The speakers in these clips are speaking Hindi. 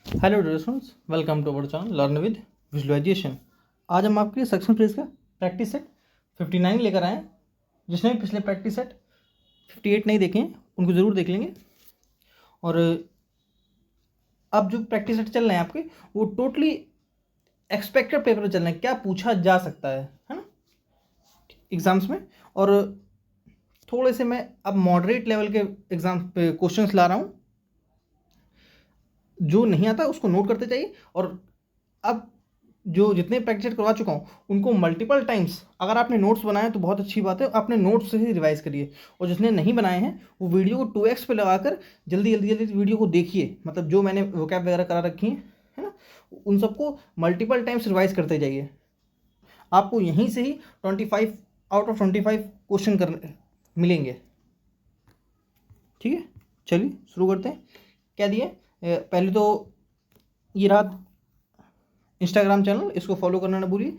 Hello dear students, welcome to our channel learn with visualisation. आज हम आपके लिए सेक्शन फ्रेज का प्रैक्टिस सेट 59 लेकर आए हैं। जिसने भी पिछले प्रैक्टिस सेट 58 नहीं देखे हैं उनको ज़रूर देख लेंगे। और अब जो प्रैक्टिस सेट चल रहे हैं आपके वो टोटली एक्सपेक्टेड पेपर चल रहे हैं, क्या पूछा जा सकता है ना एग्जाम्स में। और थोड़े से मैं अब मॉडरेट लेवल के एग्जाम पे क्वेश्चंस ला रहा हूँ। जो नहीं आता उसको नोट करते जाइए। और अब जो जितने प्रैक्टिस करवा चुका हूँ उनको मल्टीपल टाइम्स अगर आपने नोट्स बनाए तो बहुत अच्छी बात है, आपने नोट्स से ही रिवाइज करिए। और जिसने नहीं बनाए हैं वो वीडियो को 2x पे लगाकर जल्दी जल्दी जल्दी वीडियो को देखिए। मतलब जो मैंने वोकैब वगैरह करा रखी है ना, उन सबको मल्टीपल टाइम्स रिवाइज करते जाइए। आपको यहीं से ही 25 आउट ऑफ 25 क्वेश्चन करने मिलेंगे। ठीक है, चलिए शुरू करते हैं। क्या दिए पहले तो ये रहा इंस्टाग्राम चैनल, इसको फॉलो करना ना भूलिए।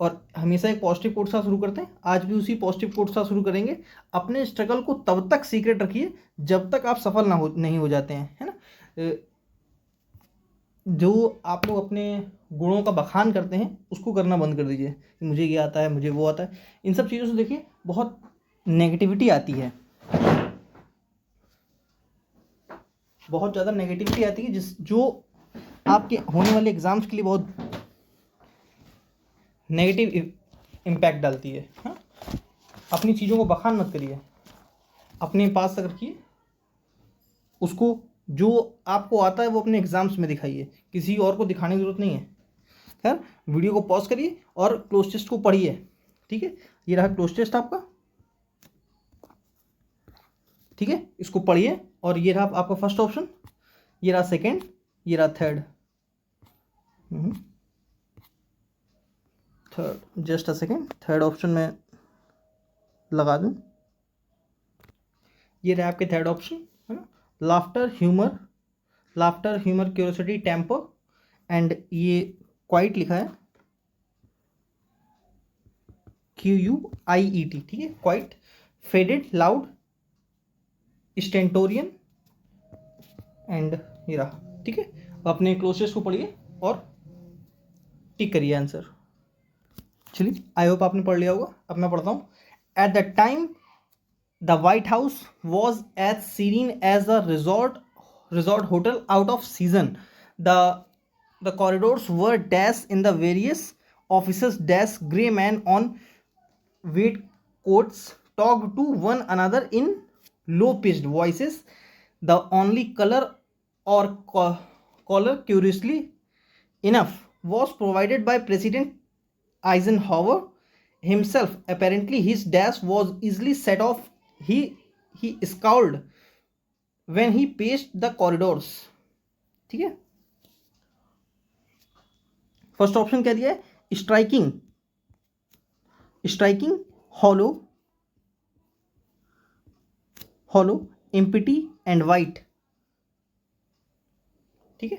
और हमेशा एक पॉजिटिव कोट सा शुरू करते हैं, आज भी उसी पॉजिटिव कोट सा शुरू करेंगे। अपने स्ट्रगल को तब तक सीक्रेट रखिए जब तक आप सफल नहीं हो जाते हैं, है ना। जो आप लोग अपने गुणों का बखान करते हैं उसको करना बंद कर दीजिए कि मुझे ये आता है, मुझे वो आता है। इन सब चीज़ों से देखिए बहुत नेगेटिविटी आती है, बहुत ज़्यादा नेगेटिविटी आती है जो आपके होने वाले एग्जाम्स के लिए बहुत नेगेटिव इम्पैक्ट डालती है। हाँ, अपनी चीज़ों को बखान मत करिए, अपने पास तक रखिए। उसको जो आपको आता है वो अपने एग्जाम्स में दिखाइए, किसी और को दिखाने की जरूरत नहीं है। खैर, वीडियो को पॉज करिए और क्लोज टेस्ट को पढ़िए। ठीक है, ये रहा क्लोज टेस्ट आपका। ठीक है, इसको पढ़िए। और ये रहा आपका फर्स्ट ऑप्शन, ये रहा सेकेंड, ये रहा third. Third just a second, third option में लगा दूं। ये रहा आपके थर्ड ऑप्शन, है ना। Laughter humour curiosity temper and ये क्वाइट लिखा है QUIET। ठीक है, quiet, faded, loud, stentorian and ये रहा। ठीक है, अपने क्लोजेस्ट को पढ़िए और टिक करिए आंसर। चलिए, आई होप आपने पढ़ लिया होगा। अब मैं पढ़ता हूँ। Eight the time the White House was as serene as a resort hotel out of season. The corridors were dash in the various offices dash gray men on weight coats talked to one another in low pitched voices. The only color or color, curiously enough, was provided by President Eisenhower himself. Apparently his dash was easily set off. He scowled when he paced the corridors. ठीक है, फर्स्ट ऑप्शन क्या दिया है? Striking, hollow, empty and white. ठीक है,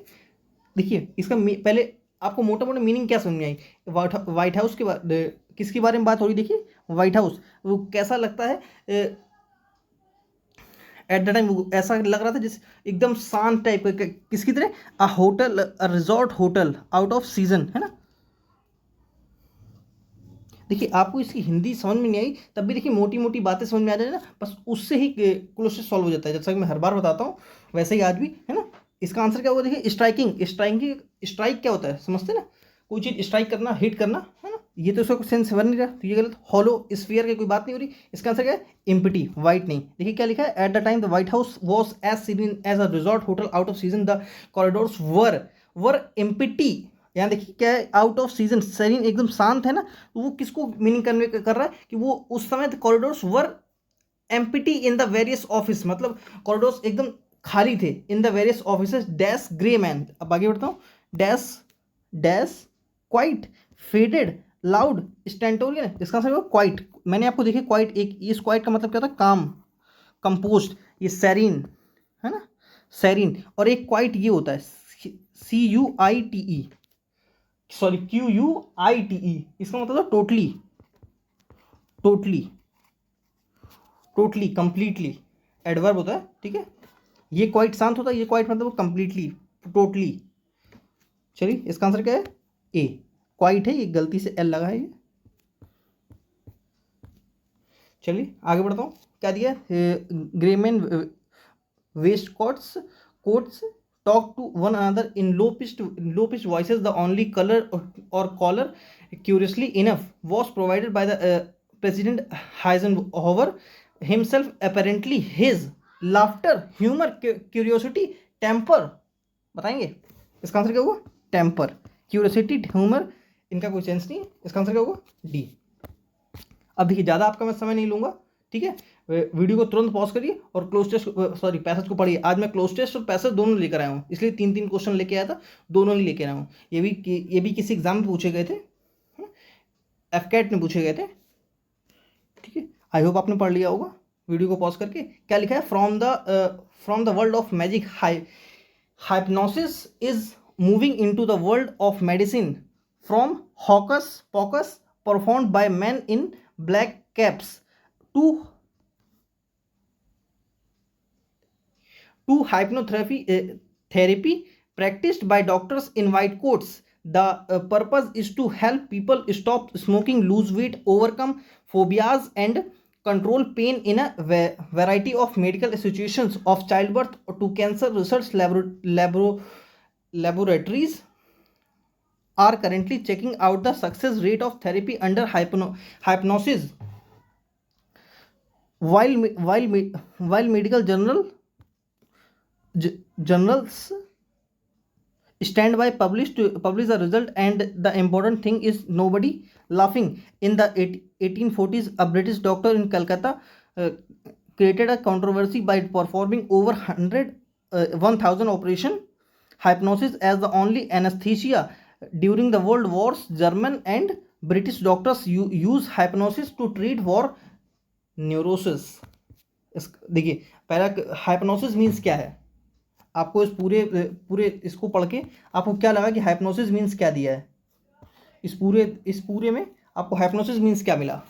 देखिए इसका पहले आपको मोटा मोटा मीनिंग क्या समझ में आई। व्हाइट हाउस के बारे किसके बारे में बात हो रही? देखिए व्हाइट हाउस वो कैसा लगता है एट द टाइम, वो ऐसा लग रहा था जिस एकदम शांत टाइप का, किसकी तरह? A hotel, a resort hotel out of season, है ना। देखिए आपको इसकी हिंदी समझ में नहीं आई तब भी देखिए मोटी मोटी बातें समझ में आ जाए ना, बस उससे ही क्वेश्चन सॉल्व हो जाता है। जैसा कि मैं हर बार बताता हूँ वैसे ही आज भी, है ना। इसका आंसर क्या होगा? देखिए स्ट्राइक क्या होता है समझते ना, कोई चीज़ स्ट्राइक करना, हिट करना, है ना। ये तो उसका सेंस बन नहीं रहा, तो ये गलत। हॉलो स्फीयर की कोई बात नहीं हो रही। इसका आंसर क्या है? एम्प्टी, वाइट नहीं। देखिए क्या लिखा है? At the time the White House was as seen as a resort hotel out of season, the corridors were empty. यहाँ देखिए क्या है? आउट ऑफ सीजन, सीजन एकदम शांत है ना, तो वो किसको मीनिंग कन्वे कर रहा है कि वो उस समय corridors were empty in the various office, मतलब कॉरिडोर्स एकदम खाली थे। In the various office dash grey man. अब आगे बढ़ता हूँ। Dash dash quiet, faded, loud, stentorian. इसका आंसर होगा क्वाइट। मैंने आपको देखिए क्वाइट, एक इस क्वाइट का मतलब क्या होता है? काम, कंपोस्ट। ये सेरीन है ना, सेरीन। और एक क्वाइट ये होता है CUITE, सॉरी QUITE। इसका मतलब टोटली, कंप्लीटली, एडवर्ब होता है। ठीक है, ये क्वाइट शांत होता है, ये क्वाइट मतलब कंप्लीटली, टोटली। चलिए इसका आंसर क्या है? ए, क्वाइट है, ये गलती से एल लगा है ये। चलिए आगे बढ़ता हूँ। क्या दिया? Grey men waistcoats talk to one another in low pitched voices. The only color or caller, curiously enough, was provided by the President Eisenhower himself. Apparently his laughter, humor, curiosity, temper, बताएंगे इसका आंसर क्या होगा? टेम्पर, क्यूरियोसिटी, ह्यूमर, इनका कोई सेंस नहीं है। इसका आंसर क्या होगा? डी। अब देखिए ज़्यादा आपका मैं समय नहीं लूँगा, ठीक है। वीडियो को तुरंत पॉज करिए और क्लोज टेस्ट सॉरी पैसेज को पढ़िए। आज मैं क्लोज टेस्ट और पैसेज दोनों लेकर आया हूँ, इसलिए 3-3 क्वेश्चन लेके आया था, दोनों ही लेके आया हूँ। ये भी किसी एग्जाम में पूछे गए थे, एफकेट में पूछे गए थे, ठीक है। आई होप आपने पढ़ लिया होगा। वीडियो को पॉज करके क्या लिखा है? From the world of magic hypnosis is moving into the world of medicine from hocus pocus performed by man in black caps to therapy practiced by doctors in white coats. The purpose is to help people stop smoking, lose weight, overcome phobias, and control pain in a variety of medical situations, of childbirth to cancer. Research laboratories are currently checking out the success rate of therapy under hypnosis. While medical journals stand by publish the result, and the important thing is nobody laughing. In the 1840s, a British doctor in Calcutta created a controversy by performing over 1,000 operation hypnosis as the only anesthesia. During the World Wars, German and British doctors use hypnosis to treat for neurosis. देखिए पहला हाइप्नोसिस मीन्स क्या है, आपको इस पूरे इसको पढ़ के आपको क्या लगा कि हाइप्नोसिस मीन्स क्या दिया है? इस पूरे में आपको हाइप्नोसिस मीन्स क्या मिला?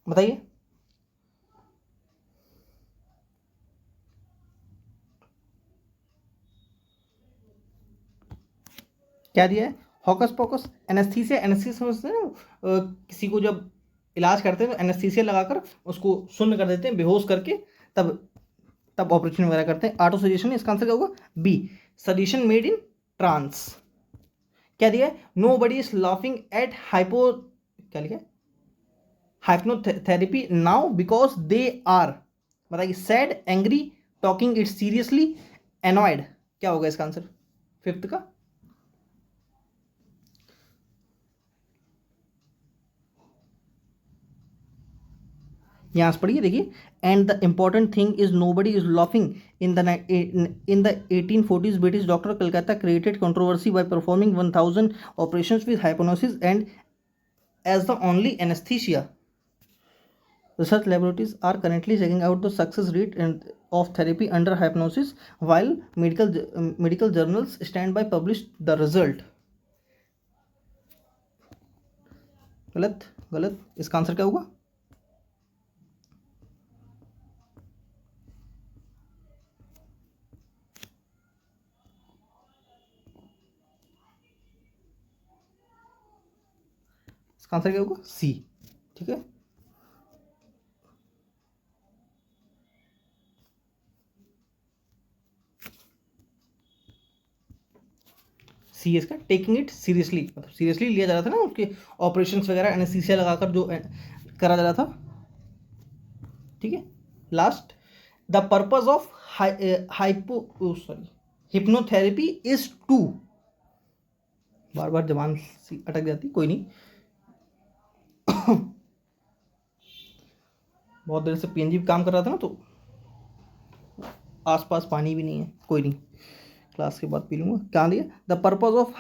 बताइए। क्या दिया है? हॉकस पॉकस, एनेस्थीसिया समझते हैं ना, किसी को जब इलाज करते हैं तो एनेस्थीसिया लगाकर उसको शून्य कर देते हैं, बेहोश करके, तब ऑपरेशन वगैरह करते हैं। ऑटो सजेशन, इसका आंसर क्या होगा? B, suggestion made in trance. क्या दिया है? Nobody is laughing at क्या लिखा है? Hypnotherapy now because they are, बताइए, sad, angry, talking it seriously, annoyed. क्या होगा इसका आंसर? फिफ्थ का यहाँ से पढ़िए, देखिए। And the important thing is nobody is laughing. In the 1840s, British doctor Calcutta created controversy by performing 1,000 operations with hypnosis and as the only anaesthesia. Research laboratories are currently checking out the success rate of therapy under hypnosis, while medical journals stand by publish the result. गलत। इसका आंसर क्या होगा? इसका आंसर क्या होगा? सी, ठीक है। सी इसका, टेकिंग इट सीरियसली, मतलब सीरियसली लिया जा रहा था ना, उसके ऑपरेशंस वगैरह एनेस्थीसिया लगाकर जो करा जा रहा था, ठीक है। Last, the purpose of hypnotherapy is to, बार बार जबान अटक जाती, कोई नहीं। बहुत देर से पीएनजी काम कर रहा था ना, तो आसपास पानी भी नहीं है, कोई नहीं, क्लास के बाद पी लूँगा। क्या दिया? The purpose of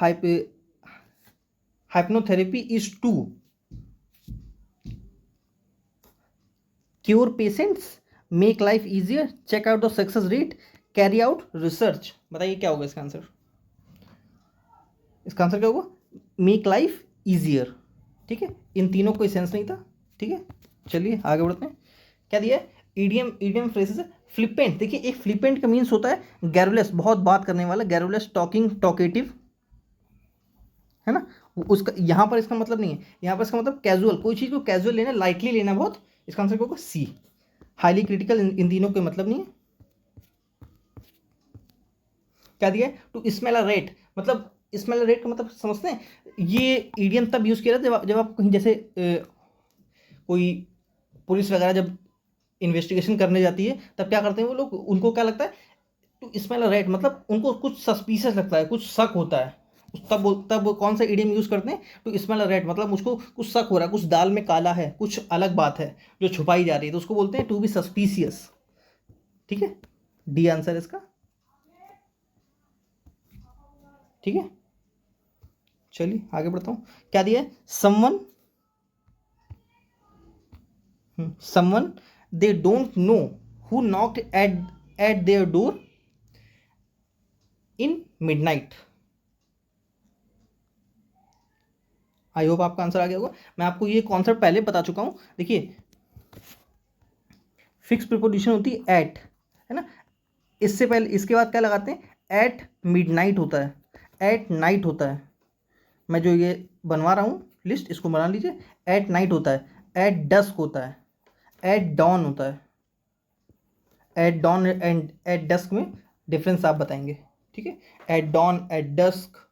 hypnotherapy is to cure patients, make life easier, check out the success rate, carry out research. बताइए क्या होगा इसका आंसर? इसका आंसर क्या होगा? मेक लाइफ इजियर, ठीक है। इन तीनों कोई सेंस नहीं था, ठीक है। चलिए आगे बढ़ते हैं। क्या दिया है? ईडियम ईडियम फ्रेजेस है फ्लिपेंट। देखिए एक फ्लिपेंट का मीन्स होता है गैरुलस, बहुत बात करने वाला, गैरुलस, टॉकिंग, टॉकेटिव, है ना। उसका यहाँ पर इसका मतलब नहीं है, यहाँ पर इसका मतलब कैजुअल, कोई चीज़ को कैजुअल लेना, लाइटली लेना बहुत। इसका आंसर क्या होगा? सी। हाईली क्रिटिकल इन तीनों कोई मतलब नहीं है। क्या दिया है? टू स्मेल अ रेट, मतलब स्मेल अ रेट का मतलब समझते हैं, ये ईडियम तब यूज़ किया जाता है जब आप कहीं जैसे कोई पुलिस वगैरह जब इन्वेस्टिगेशन करने जाती है तब क्या करते हैं वो लोग, उनको क्या लगता है टू स्मेल अ रेट, मतलब उनको कुछ सस्पिशियस लगता है, कुछ शक होता है, तब वो कौन सा इडियम यूज़ करते हैं? टू स्मेल अ रेट, मतलब उसको कुछ शक हो रहा है, कुछ दाल में काला है, कुछ अलग बात है जो छुपाई जा रही है, तो उसको बोलते हैं टू बी सस्पिशियस। ठीक है, डी आंसर इसका। ठीक है, चलिए आगे बढ़ता हूँ। क्या दिया है? Someone, someone they don't know who knocked eight their door in midnight. I hope आपका आंसर आ गया होगा। मैं आपको ये कॉन्सेप्ट पहले बता चुका हूँ। देखिए फिक्स प्रीपोजिशन होती है एट, है ना। इससे पहले इसके बाद क्या लगाते हैं? एट मिडनाइट होता है, एट नाइट होता है। मैं जो ये बनवा रहा हूँ लिस्ट, इसको बना लीजिए। एट नाइट होता है, एट डस्क होता है, एट डॉन होता है। At dawn and at dusk में डिफरेंस आप बताएंगे। ठीक है, at dawn, at dusk,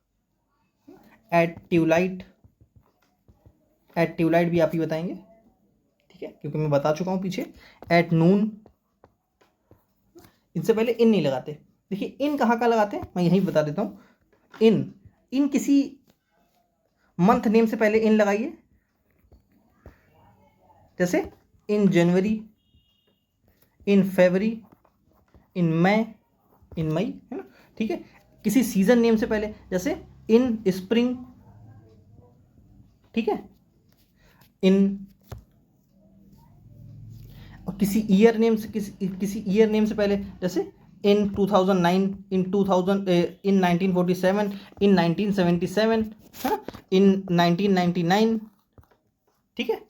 at twilight, at twilight भी आप ही बताएंगे। ठीक है, क्योंकि मैं बता चुका हूँ पीछे। एट नून, इनसे पहले इन नहीं लगाते। देखिए इन कहाँ का लगाते हैं, मैं यहीं बता देता हूँ। इन इन किसी मंथ नेम से पहले इन लगाइए, जैसे इन जनवरी, इन फरवरी, इन मई, इन मई, है ना। ठीक है, किसी सीजन नेम से पहले, जैसे इन स्प्रिंग। ठीक है, इन, और किसी ईयर नेम से, किसी ईयर नेम से पहले, जैसे इन 2009, इन 2000, इन 1947, इन 1977, है ना, इन 1999। ठीक है,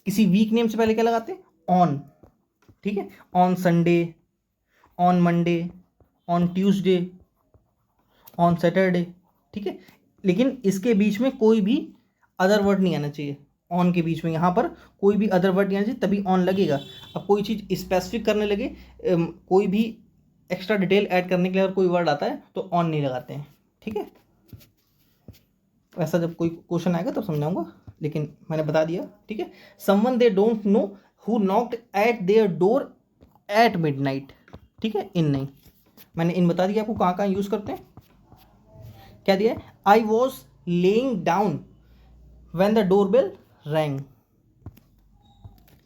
किसी वीक नेम से पहले क्या लगाते हैं? ऑन। ठीक है, on Sunday, on Monday, on Tuesday, on Saturday. ठीक है, लेकिन इसके बीच में कोई भी अदर वर्ड नहीं आना चाहिए। ऑन के बीच में यहाँ पर कोई भी अदर वर्ड नहीं आना चाहिए, तभी ऑन लगेगा। अब कोई चीज़ स्पेसिफिक करने लगे, कोई भी एक्स्ट्रा डिटेल ऐड करने के लिए अगर कोई वर्ड आता है तो ऑन नहीं लगाते हैं। ठीक है, वैसा जब कोई क्वेश्चन आएगा तब समझाऊंगा, लेकिन मैंने बता दिया। ठीक है, someone they don't know who knocked eight their door eight midnight. ठीक है, इन नहीं, मैंने इन बता दिया आपको कहाँ कहाँ यूज़ करते हैं। क्या दिया है? I was laying down when the doorbell wrong.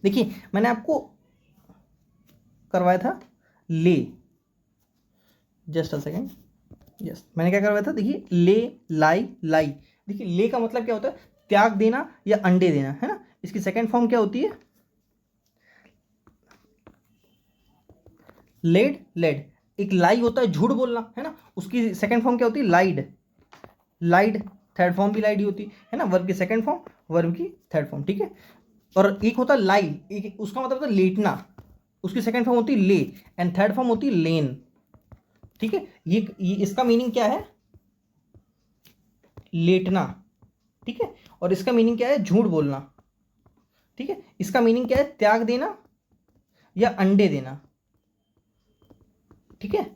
देखिए मैंने आपको करवाया था ले, जस्ट अ सेकेंड, यस, मैंने क्या करवाया था? देखिए ले, लाई, लाई। देखिए ले का मतलब क्या होता है? त्याग देना या अंडे देना, है ना। इसकी सेकंड फॉर्म क्या होती है? Laid, laid. एक लाई होता है झूठ बोलना, है ना, उसकी सेकंड फॉर्म क्या होती है? लाइड, लाइड। थर्ड फॉर्म भी लाइड ही होती है ना, वर्ब की सेकंड फॉर्म, वर्ब की थर्ड फॉर्म। ठीक है, और एक होता है लाई, एक उसका मतलब होता है लेटना, उसकी सेकंड फॉर्म होती है ले, एंड थर्ड फॉर्म होती है लेन। ठीक है, ये इसका मीनिंग क्या है? लेटना। ठीक है, और इसका मीनिंग क्या है? झूठ बोलना। ठीक है, इसका मीनिंग क्या है? त्याग देना या अंडे देना। ठीक है,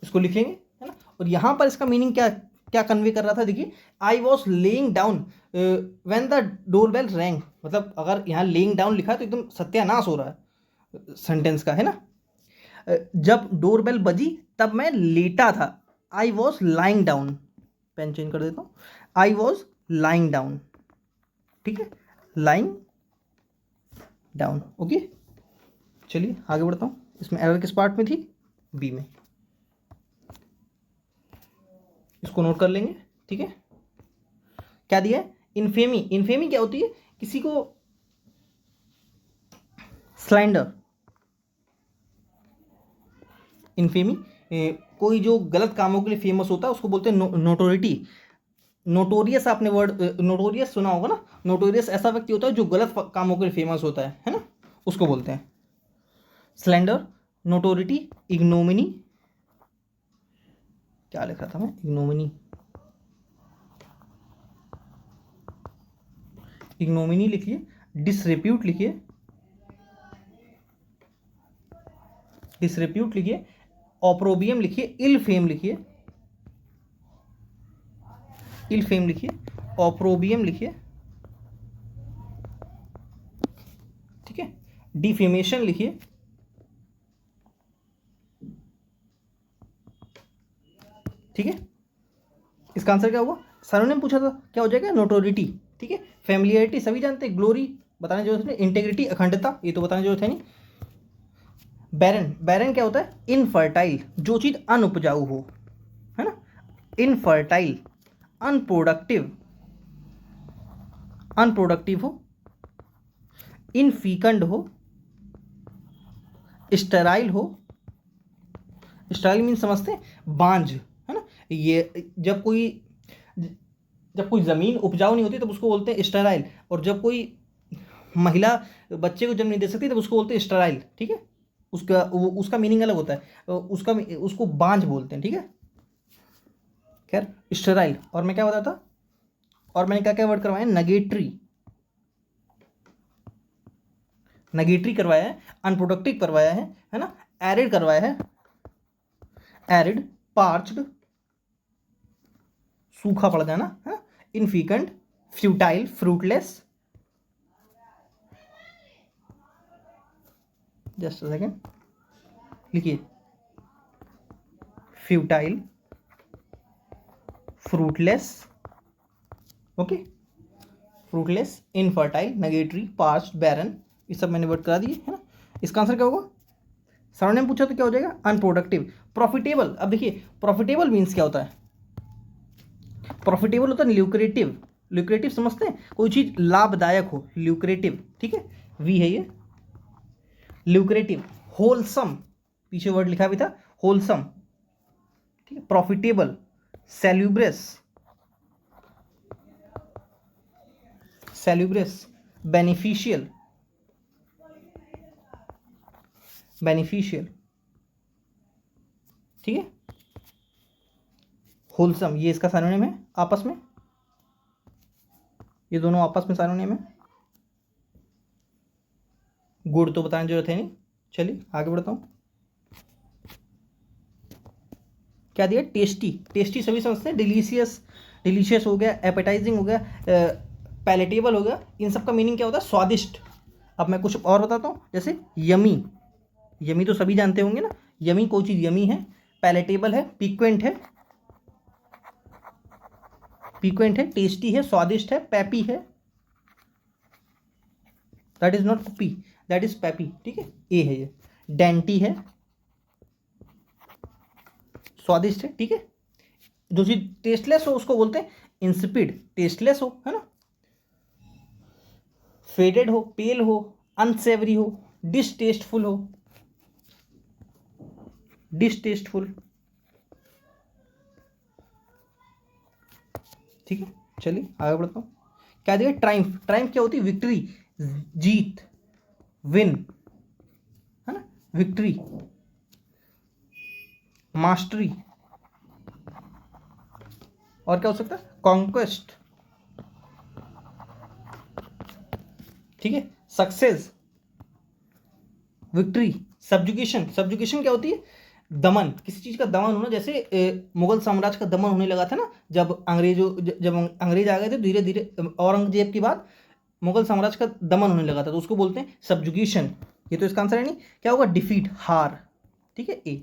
इसको लिख लेंगे, है ना। और यहां पर इसका मीनिंग क्या क्या कन्वे कर रहा था? देखिए I was laying down when the doorbell wrong, मतलब अगर यहाँ लेइंग डाउन लिखा है तो एकदम सत्यानाश हो रहा है सेंटेंस का, है ना। जब डोरबेल बजी तब मैं लेटा था। I was lying down, pen change कर देता हूँ। I was lying down. ठीक है, लाइंग डाउन। ओके, चलिए आगे बढ़ता हूँ। इसमें एरर किस पार्ट में थी? बी में, इसको नोट कर लेंगे। ठीक है, क्या दिया है? इनफेमी। इनफेमी क्या होती है? किसी को स्लैंडर, इनफेमी कोई जो गलत कामों के लिए फेमस होता है उसको बोलते हैं नोटोरिटी। नोटोरियस, आपने वर्ड नोटोरियस सुना होगा ना। नोटोरियस ऐसा व्यक्ति होता है जो गलत कामों के लिए फेमस होता है ना, उसको बोलते हैं। स्लेंडर, नोटोरिटी, इग्नोमिनी, क्या लिखा था मैं, इग्नोमिनी, इग्नोमिनी लिखिए, डिसरेप्यूट लिखिए, डिसरेप्यूट लिखिए, ऑप्रोबियम लिखिए, इल फेम लिखिए, इल फेम लिखिए, ऑप्रोबियम लिखिए, ठीक है, डिफेमेशन लिखिए, ठीक है। इसका आंसर क्या हुआ? सर ने पूछा था क्या हो जाएगा, नोटोरिटी, ठीक है। फैमिलियरिटी सभी जानते हैं, ग्लोरी बताने की जरूरत नहीं, इंटेग्रिटी अखंडता ये तो बताने की जरूरत है नहीं। बैरन, बैरन क्या होता है, इनफर्टाइल, जो चीज अनउपजाऊ हो, है ना, इनफर्टाइल, अनप्रोडक्टिव, अनप्रोडक्टिव हो, इनफीकंड हो, स्टेराइल हो, स्टेराइल मीन समझते हैं, बांझ, है ना। ये जब कोई ज़मीन उपजाऊ नहीं होती तब उसको बोलते हैं स्टेराइल, और जब कोई महिला बच्चे को जन्म नहीं दे सकती तब उसको बोलते हैं स्टेराइल, ठीक है। उसका मीनिंग अलग होता है, उसको बांझ बोलते हैं, ठीक है। खैर स्टेराइल, और मैं क्या बताता, और मैंने क्या क्या वर्ड करवाया, नगेटरी, नेगेटरी करवाया है, अनप्रोडक्टिव करवाया है ना, एरिड करवाया है, एरिड, पार्च्ड, सूखा पड़ जाना, है, infecund, futile, fruitless, just a second लिखिए, futile, fruitless, okay, fruitless, infertile, negatory, parched, barren, ये सब मैंने वर्ड करा दिए, है ना। इसका आंसर क्या होगा? सर ने पूछा तो क्या हो जाएगा, अनप्रोडक्टिव। प्रॉफिटेबल, अब देखिए प्रॉफिटेबल मीन्स क्या होता है, प्रॉफिटेबल होता है ल्यूक्रेटिव, ल्यूक्रेटिव समझते हैं, कोई चीज लाभदायक हो, ल्यूक्रेटिव, ठीक है, वी है ये, ल्यूक्रेटिव। होलसम, पीछे वर्ड लिखा भी था, होलसम, ठीक है, प्रॉफिटेबल, सैल्यूब्रस, सैल्यूब्रस, बेनिफिशियल, बेनिफिशियल, ठीक है। होलसम ये इसका साइनोनिम है आपस में, ये दोनों आपस में साइनोनिम है। गुड तो बताने की जरूरत है नहीं, चलिए आगे बढ़ता हूँ। क्या दिया, टेस्टी, टेस्टी सभी समझते हैं, डिलीशियस, डिलीशियस हो गया, एपेटाइजिंग हो गया, पैलेटेबल हो गया, इन सब का मीनिंग क्या होता है, स्वादिष्ट। अब मैं कुछ और बताता हूँ, जैसे यमी, यमी तो सभी जानते होंगे ना, यमी कोई चीज़ यमी है, पैलेटेबल है, पिक्वेंट है, पिक्वेंट है, टेस्टी है, स्वादिष्ट है, पैपी है, that is not puppy, that is pappy, ठीक है, ए है ये, डेंटी है, स्वादिष्ट है, ठीक है। जो चीज टेस्टलेस हो उसको बोलते हैं इंसिपिड, टेस्टलेस हो, है ना, फेडेड हो, पेल हो, अनसेवरी हो, डिसटेस्टफुल हो, डिसटेस्टफुल, ठीक है। चलिए आगे बढ़ता हूँ। क्या दिया, ट्राइम्फ, ट्राइम्फ क्या होती है, विक्ट्री, जीत, विन, है ना, विक्ट्री, मास्टरी, और क्या हो सकता है, कॉन्क्वेस्ट, ठीक है, सक्सेस, विक्ट्री, सब्जुकेशन, सब्जुकेशन क्या होती है, दमन, किसी चीज का दमन होना, जैसे मुगल साम्राज्य का दमन होने लगा था ना, जब जब अंग्रेज आ गए थे धीरे धीरे, औरंगजेब के बाद मुगल साम्राज्य का दमन होने लगा था, तो उसको बोलते हैं सब्जुगेशन। ये तो इसका आंसर है नहीं, क्या होगा, डिफीट, हार, ठीक है, ए।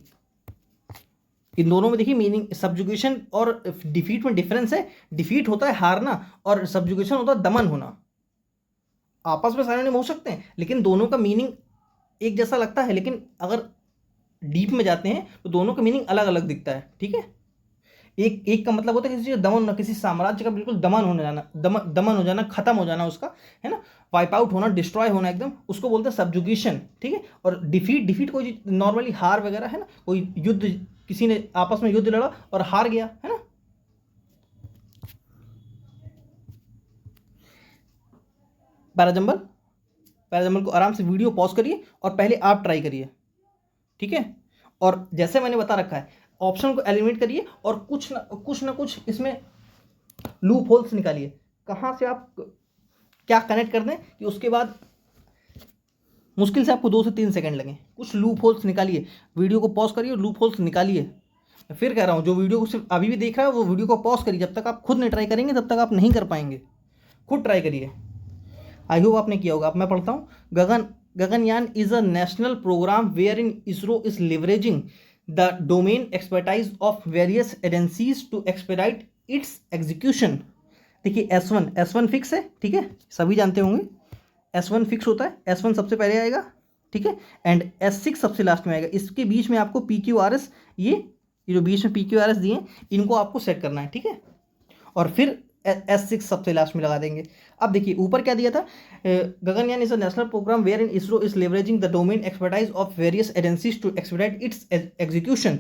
इन दोनों में देखिए मीनिंग, सब्जुगेशन और डिफीट में डिफरेंस है, डिफीट होता है हारना और सब्जुगेशन होता है दमन होना, आपस में सारे हो सकते हैं लेकिन दोनों का मीनिंग एक जैसा लगता है, लेकिन अगर डीप में जाते हैं तो दोनों का मीनिंग अलग अलग दिखता है, ठीक है। एक एक का मतलब होता है किसी चीज दमन होना, किसी साम्राज्य का बिल्कुल दमन होने जाना, दमन हो जाना, खत्म हो जाना उसका, है ना, वाइप आउट होना, डिस्ट्रॉय होना एकदम, उसको बोलते हैं सब्जुगेशन, ठीक है। और डिफीट, डिफीट कोई नॉर्मली हार वगैरह, है ना, कोई युद्ध, किसी ने आपस में युद्ध लड़ा और हार गया, है ना। पैराजंबल, पैराजम्बल को आराम से वीडियो पॉज करिए और पहले आप ट्राई करिए, ठीक है। और जैसे मैंने बता रखा है, ऑप्शन को एलिमिनेट करिए और कुछ ना कुछ इसमें लूप होल्स निकालिए, कहाँ से आप क्या कनेक्ट कर दें कि उसके बाद मुश्किल से आपको 2 से 3 सेकंड लगें। कुछ लूप होल्स निकालिए, वीडियो को पॉज करिए और लूप होल्स निकालिए। मैं फिर कह रहा हूँ, जो वीडियो को सिर्फ अभी भी देख रहा है वो वीडियो को पॉज करिए, जब तक आप खुद नहीं ट्राई करेंगे तब तक आप नहीं कर पाएंगे। खुद ट्राई करिए, आई होप आपने किया होगा। अब मैं पढ़ता हूँ, Gaganyaan is a national programme where in ISRO is leveraging the domain expertise of various agencies to expedite its execution. देखिए S1 फिक्स है, ठीक है, सभी जानते होंगे S1 फिक्स होता है, S1 सबसे पहले आएगा, ठीक है, एंड S6 सबसे लास्ट में आएगा। इसके बीच में आपको PQRS, ये जो बीच में PQRS दिए इनको आपको सेट करना है, ठीक है, और फिर S6 सबसे लास्ट में लगा देंगे। अब देखिए ऊपर क्या दिया था, Gaganyaan is a national programme where in ISRO is leveraging the domain expertise of various agencies to expedite its execution.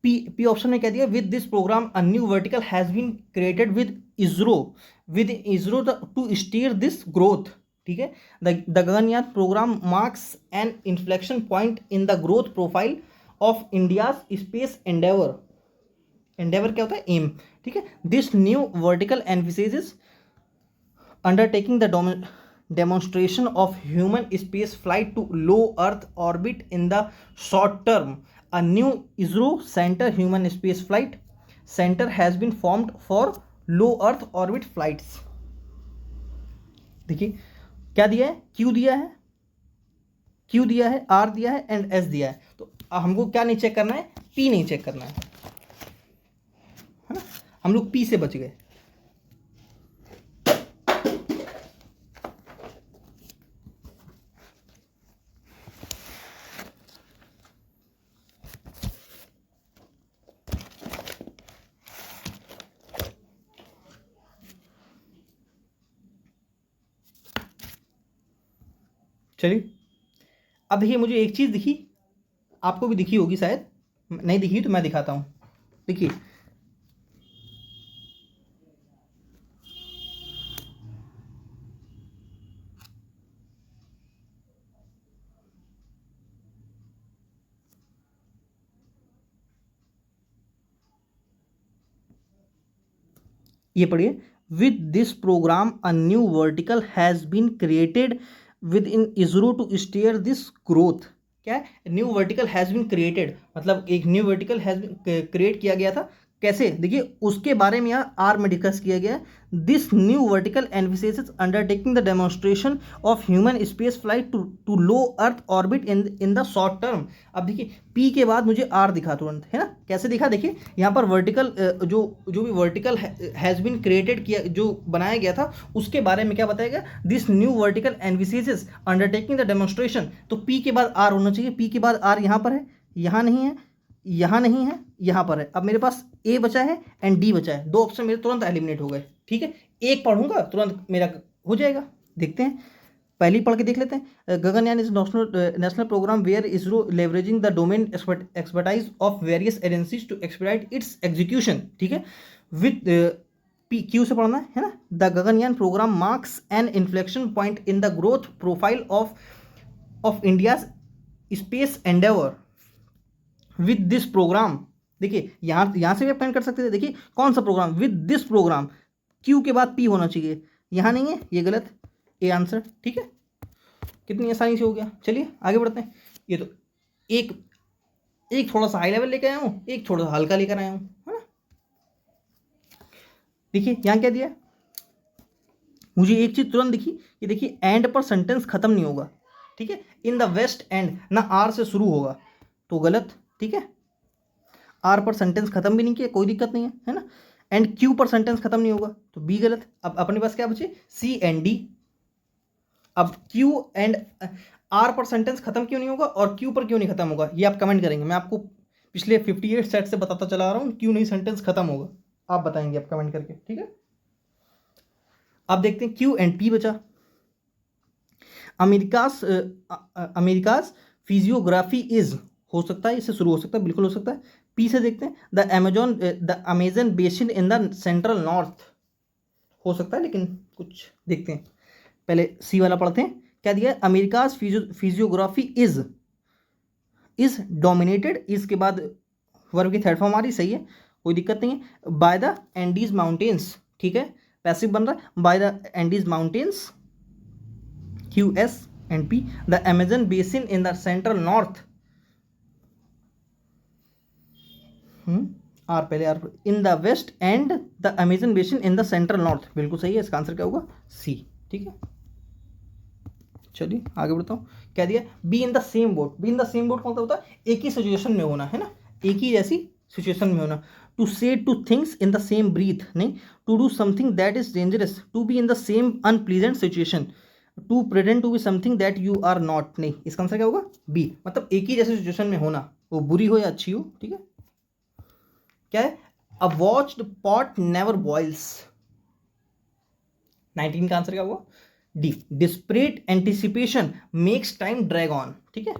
P option में क्या दिया, with this programme a new vertical has been created with ISRO to steer this growth, ठीक है। The Gaganyaan programme marks an inflection point in the growth profile of India's space endeavour. Endeavour क्या होता है, एम, ठीक है। This new vertical emphasis undertaking the demonstration of human space flight to low earth orbit in the short term. A new ISRO centre human space flight centre has been formed for low earth orbit flights. देखिए क्या दिया है, Q दिया है, R दिया है एंड S दिया है। तो हमको क्या नहीं चेक करना है, P नहीं चेक करना है ना, हम लोग P से बच गए। चलिए अब देखिए, मुझे एक चीज़ दिखी, आपको भी दिखी होगी शायद, नहीं दिखी तो मैं दिखाता हूँ। देखिए ये पढ़िए, with this programme a new vertical has been created with in ISRO to steer this growth. क्या है, new vertical has been created, मतलब एक new vertical has been create किया गया था। कैसे, देखिए उसके बारे में यहाँ आर में डिस्कस किया गया है। This new vertical envisages undertaking the demonstration of human space flight to low earth orbit in the short term. अब देखिए पी के बाद मुझे आर दिखा तुरंत, है ना, कैसे दिखा, देखिए यहाँ पर वर्टिकल जो भी वर्टिकल हैज़ बीन क्रिएटेड किया, जो बनाया गया था उसके बारे में क्या बताया गया, this new vertical envisages undertaking the demonstration. तो पी के बाद आर होना चाहिए, पी के बाद आर यहाँ पर है, यहाँ नहीं है, यहाँ नहीं है, यहाँ पर है। अब मेरे पास ए बचा है एंड डी बचा है, 2 ऑप्शन मेरे तुरंत एलिमिनेट हो गए, ठीक है। एक पढ़ूंगा तुरंत मेरा हो जाएगा, देखते हैं, पहले ही पढ़ के देख लेते हैं। Gaganyaan is national programme where ISRO leveraging the domain expertise of various agencies to expedite its execution, ठीक है। विद Q से पढ़ना है ना। The Gaganyaan programme marks an inflection point in the growth profile of India's space endeavour. With this programme, देखिए यहाँ से भी आप पेन कर सकते थे, देखिए कौन सा programme, with this programme, Q के बाद P होना चाहिए, यहाँ नहीं है, ये गलत, ए आंसर, ठीक है। कितनी आसानी से हो गया। चलिए आगे बढ़ते हैं। ये तो एक थोड़ा सा हाई लेवल लेकर आया हूँ, एक थोड़ा सा हल्का लेकर आया हूँ, है ना। देखिए यहाँ क्या दिया, मुझे एक चीज तुरंत दिखी कि देखिए एंड पर सेंटेंस खत्म नहीं होगा, ठीक है। इन द वेस्ट एंड ना आर से शुरू होगा, तो गलत, ठीक है। आर पर सेंटेंस खत्म भी नहीं किया, कोई दिक्कत नहीं है ना। एंड क्यू पर सेंटेंस खत्म नहीं होगा, तो बी गलत। अब अपने पास क्या बचे, सी एंड डी। अब क्यू एंड आर पर सेंटेंस खत्म क्यों नहीं होगा और क्यू पर क्यों नहीं खत्म होगा, ये आप कमेंट करेंगे। मैं आपको पिछले 58 सेट से बताता चला रहा हूँ क्यों नहीं सेंटेंस खत्म होगा, आप बताएंगे आप कमेंट करके, ठीक है। अब देखते हैं क्यू एंड पी बचा। अमेरिकाज फिजियोग्राफी इज, हो सकता है इससे शुरू हो सकता है, बिल्कुल हो सकता है। पी से देखते हैं, the Amazon basin in the central north, हो सकता है लेकिन कुछ देखते हैं। पहले सी वाला पढ़ते हैं, क्या दिया है, अमेरिकाज फिजियोग्राफी इज डोमिनेटेड, इसके बाद वर्ब की थर्ड फॉर्म आ रही, सही है, कोई दिक्कत नहीं है, बाय द एंडीज माउंटेन्स, ठीक है, पैसिव बन रहा है, by the Andes mountains QS and P, the Amazon basin in the central north, are पहले are, in the west and the Amazon basin in the central north, बिल्कुल सही है, इसका आंसर क्या होगा, सी, ठीक है। चलिए आगे बढ़ता हूँ, क्या दिया, B in the same boat, B in the same boat का मतलब होता है एक ही सिचुएशन में होना, है ना, एक ही जैसी सिचुएशन में होना, to say two things in the same breath, नहीं, to do something that is dangerous, to be in the same unpleasant situation, to pretend to be something that you are not, नहीं, इसका आंसर क्या होगा, बी, मतलब एक ही जैसी सिचुएशन में होना, वो बुरी हो या अच्छी हो, ठीक है। क्या है, a watched pot never boils, 19 का आंसर क्या होगा, D, desperate anticipation makes time drag on, ठीक है,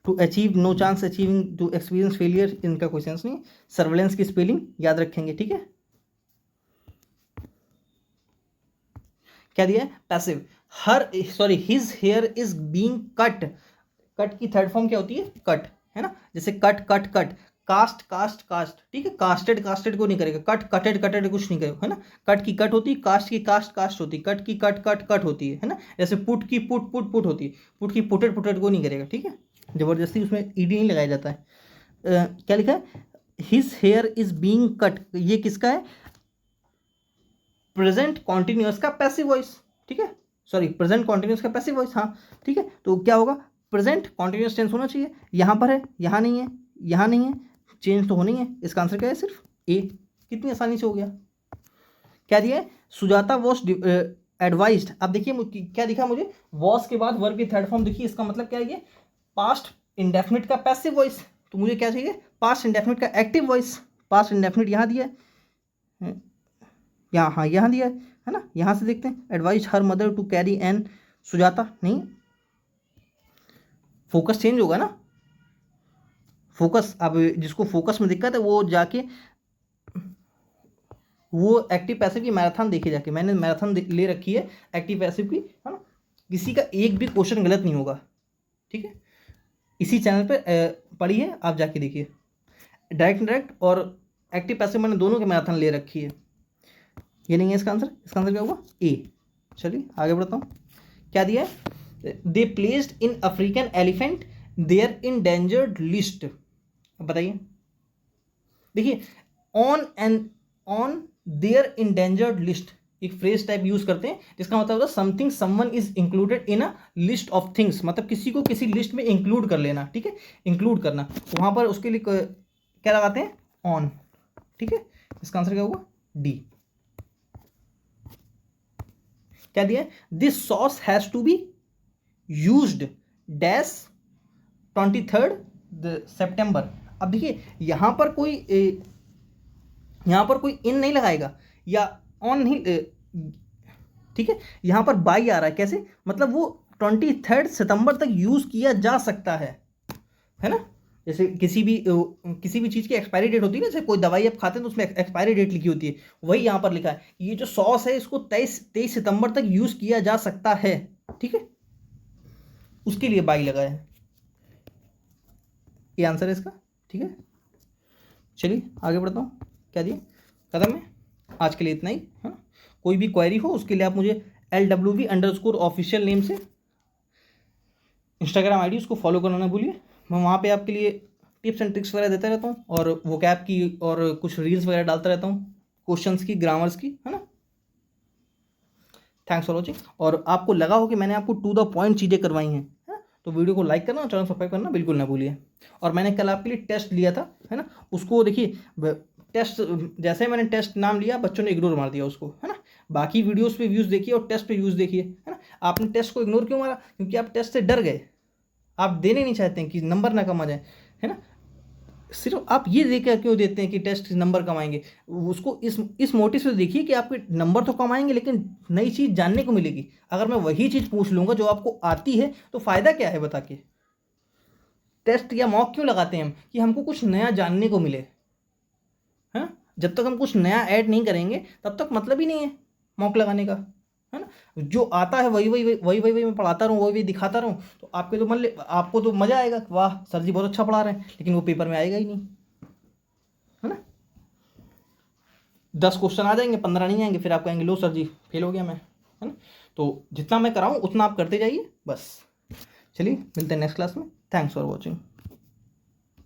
to achieve no chance achieving, to experience failure, इनका कोई सेंस नहीं, सर्वेलेंस की स्पेलिंग याद रखेंगे, ठीक है। क्या दिया है, passive, his hair is being cut, cut की थर्ड फॉर्म क्या होती है, कट, है ना, जैसे cut cut cut, cast cast cast, ठीक है, कास्टेड कास्टेड को नहीं करेगा, कट कटेड कटेड कुछ नहीं करेगा, है ना, कट की कट होती है, कास्ट की कास्ट कास्ट होती है, कट की कट कट कट होती है ना, जैसे पुट की पुट पुट पुट होती है, पुट की पुटेड पुटेड को नहीं करेगा, ठीक है, जबरदस्ती उसमें ईडी नहीं लगाया जाता है। क्या लिखा है, his hair is being cut, ये किसका है, प्रेजेंट कॉन्टिन्यूअस का पैसिव वॉइस, ठीक है, सॉरी प्रेजेंट कॉन्टिन्यूअस का पैसिव वॉइस, हाँ ठीक है, तो क्या होगा, प्रेजेंट कॉन्टिन्यूअस टेंस होना चाहिए, यहाँ पर है, यहाँ नहीं है, यहाँ नहीं है, चेंज तो होनी है, इसका आंसर क्या है, सिर्फ ए, कितनी आसानी से हो गया। क्या दिया है, सुजाता वॉज एडवाइज्ड, अब देखिए क्या दिखा मुझे, वॉज के बाद वर्ब की थर्ड फॉर्म दिखी, इसका मतलब क्या है, ये पास्ट इंडेफिनिट का पैसिव वॉइस, तो मुझे क्या चाहिए, पास्ट इंडेफिनिट का एक्टिव वॉइस, पास्ट इंडेफिनिट यहाँ दिया है, यहाँ, हाँ यहाँ दिया है ना, यहाँ से देखते हैं, advise her mother to carry an, Sujata नहीं, फोकस चेंज होगा ना, फोकस, अब जिसको फोकस में दिक्कत है वो जाके वो एक्टिव पैसिव की मैराथन देखे जाके, मैंने मैराथन ले रखी है एक्टिव पैसिव की, है ना, किसी का एक भी क्वेश्चन गलत नहीं होगा, ठीक है, इसी चैनल पे पढ़ी है, आप जाके देखिए, डायरेक्ट डायरेक्ट और एक्टिव पैसिव मैंने दोनों की मैराथन ले रखी है, ये नहीं है इसका आंसर, इसका आंसर क्या होगा, ए। चलिए आगे बढ़ता हूँ, क्या दिया है, they placed in African elephant their endangered list, बताइए, देखिए, ऑन देयर इंडेंजर्ड लिस्ट, एक फ्रेज टाइप यूज करते हैं जिसका मतलब होता है something someone is included in a list of things, मतलब किसी को किसी लिस्ट में इंक्लूड कर लेना, ठीक है, इंक्लूड करना, तो वहां पर उसके लिए क्या लगाते हैं, ऑन, ठीक है, इसका आंसर क्या होगा, डी। क्या दिया है, this sauce has to be used dash 23 सितंबर, अब देखिए यहाँ पर कोई इन नहीं लगाएगा या ऑन नहीं, ठीक है, यहाँ पर बाई आ रहा है, कैसे, मतलब वो 23 सितंबर तक यूज किया जा सकता है ना, जैसे किसी भी चीज़ की एक्सपायरी डेट होती है ना, जैसे कोई दवाई आप खाते हैं तो उसमें एक्सपायरी डेट लिखी होती है, वही यहाँ पर लिखा है, ये जो सॉस है इसको 23 सितंबर तक यूज किया जा सकता है, ठीक है, उसके लिए बाई लगा है, ये आंसर है इसका, ठीक है। चलिए आगे बढ़ता हूँ, क्या दिए, खत्म है, आज के लिए इतना ही, हाँ, कोई भी क्वेरी हो उसके लिए आप मुझे LWV_ऑफिशियल नेम से इंस्टाग्राम आईडी उसको फॉलो करना ना भूलिए, मैं वहाँ पे आपके लिए टिप्स एंड ट्रिक्स वगैरह देता रहता हूँ और वोकैब की और कुछ रील्स वगैरह डालता रहता हूँ, क्वेश्चंस की, ग्रामर्स की, है ना। थैंक्स फॉर वॉचिंग, और आपको लगा हो कि मैंने आपको टू द पॉइंट चीज़ें करवाई हैं, तो वीडियो को लाइक करना और चैनल सब्सक्राइब करना बिल्कुल ना भूलिए। और मैंने कल आपके लिए टेस्ट लिया था, है ना, उसको देखिए, टेस्ट जैसे मैंने टेस्ट नाम लिया बच्चों ने इग्नोर मार दिया उसको, है ना, बाकी वीडियोस पे व्यूज़ देखिए और टेस्ट पे व्यूज़ देखिए, है ना, आपने टेस्ट को इग्नोर क्यों मारा, क्योंकि आप टेस्ट से डर गए, आप देने नहीं चाहते हैं कि नंबर ना कम आ जाए, है ना, सिर्फ आप ये देखकर क्यों देते हैं कि टेस्ट नंबर कमाएंगे, उसको इस मोटिव से देखिए कि आपके नंबर तो कमाएंगे लेकिन नई चीज़ जानने को मिलेगी। अगर मैं वही चीज़ पूछ लूँगा जो आपको आती है तो फ़ायदा क्या है बता के। टेस्ट या मॉक क्यों लगाते हैं हम, कि हमको कुछ नया जानने को मिले, है। जब तक हम कुछ नया ऐड नहीं करेंगे तब तक मतलब ही नहीं है मॉक लगाने का। है ना। जो आता है वही वही वही वही वही मैं पढ़ाता रहूँ, वही वही दिखाता रहूँ, तो आपके तो आपको तो मज़ा आएगा, वाह सर जी बहुत अच्छा पढ़ा रहे हैं, लेकिन वो पेपर में आएगा ही नहीं, है ना। 10 क्वेश्चन आ जाएंगे, 15 नहीं आएंगे, फिर आप कहेंगे लो सर जी फेल हो गया मैं, है ना। तो जितना मैं कराऊँ उतना आप करते जाइए बस। चलिए मिलते हैं नेक्स्ट क्लास में। Thanks for watching.